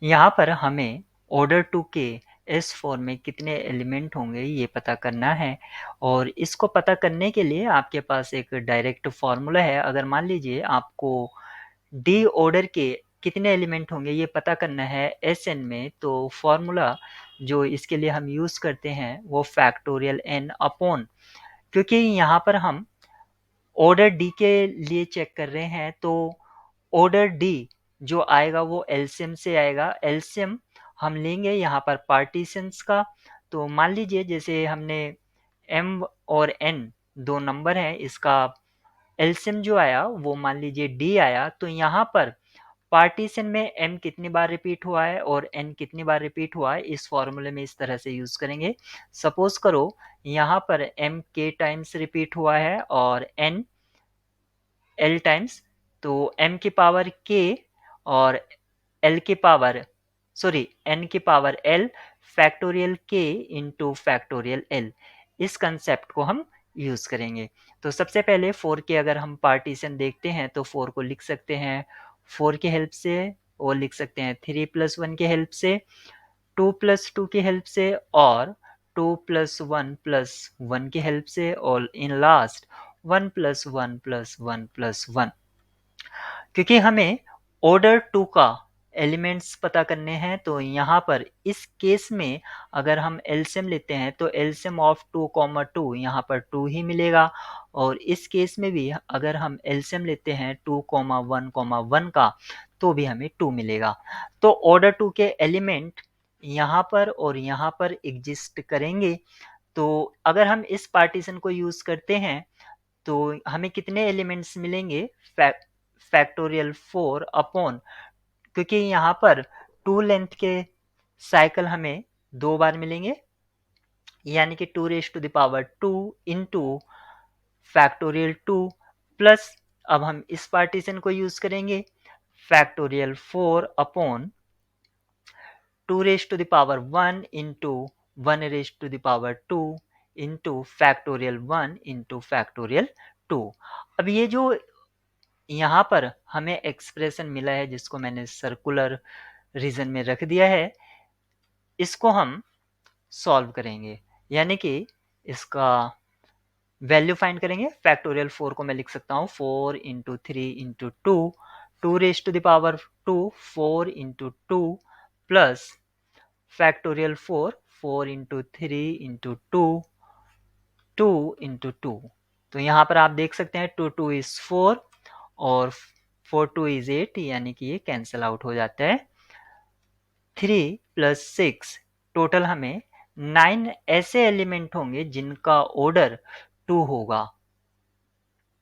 यहाँ पर हमें ऑर्डर टू के इस फॉर्म में कितने एलिमेंट होंगे ये पता करना है और इसको पता करने के लिए आपके पास एक डायरेक्ट फॉर्मूला है। अगर मान लीजिए आपको डी ऑर्डर के कितने एलिमेंट होंगे ये पता करना है एस एन में, तो फॉर्मूला जो इसके लिए हम यूज़ करते हैं वो फैक्टोरियल एन अपॉन, क्योंकि यहाँ पर हम ऑर्डर डी के लिए चेक कर रहे हैं तो ऑर्डर डी जो आएगा वो एलसीएम से आएगा। एलसीएम हम लेंगे यहाँ पर पार्टीशंस का। तो मान लीजिए जैसे हमने एम और एन दो नंबर हैं, इसका एलसीएम जो आया वो मान लीजिए डी आया। तो यहाँ पर पार्टीशन में एम कितनी बार रिपीट हुआ है और एन कितनी बार रिपीट हुआ है इस फॉर्मूले में इस तरह से यूज करेंगे। सपोज करो यहाँ पर एम के टाइम्स रिपीट हुआ है और एन एल टाइम्स, तो m की पावर k और l की पावर सॉरी n की power l factorial k into factorial l, इस कंसेप्ट को हम यूज करेंगे। तो सबसे पहले 4 के अगर हम पार्टीशन देखते हैं तो 4 को लिख सकते हैं 4 की हेल्प से, और लिख सकते हैं 3 प्लस 1 की हेल्प से, 2 प्लस 2 की हेल्प से, और 2 प्लस 1 प्लस 1 की हेल्प से, और in last 1 plus 1 plus 1 plus 1। क्योंकि हमें ऑर्डर टू का एलिमेंट्स पता करने हैं तो यहाँ पर इस केस में अगर हम एलसीएम लेते हैं तो एलसीएम ऑफ 2 कॉमा 2 यहाँ पर 2 ही मिलेगा, और इस केस में भी अगर हम एलसीएम लेते हैं 2 कॉमा 1 का तो भी हमें 2 मिलेगा। तो ऑर्डर टू के एलिमेंट यहाँ पर और यहाँ पर एग्जिस्ट करेंगे। तो अगर हम इस पार्टीशन को यूज करते हैं तो हमें कितने एलिमेंट्स मिलेंगे, फैक्टोरियल 4 अपॉन, क्योंकि यहाँ पर 2 लेंथ के साइकिल हमें दो बार मिलेंगे, यानी कि 2 raise to the power 2 into factorial 2 plus, अब हम इस पार्टीशन को यूज करेंगे factorial 4 upon 2 raise to the power 1 into 1 raise to the power 2 into factorial 1 into factorial 2। अब ये जो यहाँ पर हमें एक्सप्रेशन मिला है जिसको मैंने सर्कुलर रीजन में रख दिया है, इसको हम सॉल्व करेंगे, यानी कि इसका वैल्यू फाइंड करेंगे। फैक्टोरियल 4 को मैं लिख सकता हूँ 4 into 3 into 2, 2 raise to the power 2 4 into 2 plus factorial 4 4 into 3 into 2 2 into 2। तो यहाँ पर आप देख सकते हैं 2 2 इज 4 और 4 2 इज 8, यानी कि ये कैंसिल आउट हो जाता है। 3 प्लस 6 टोटल हमें 9 ऐसे एलिमेंट होंगे जिनका ऑर्डर 2 होगा।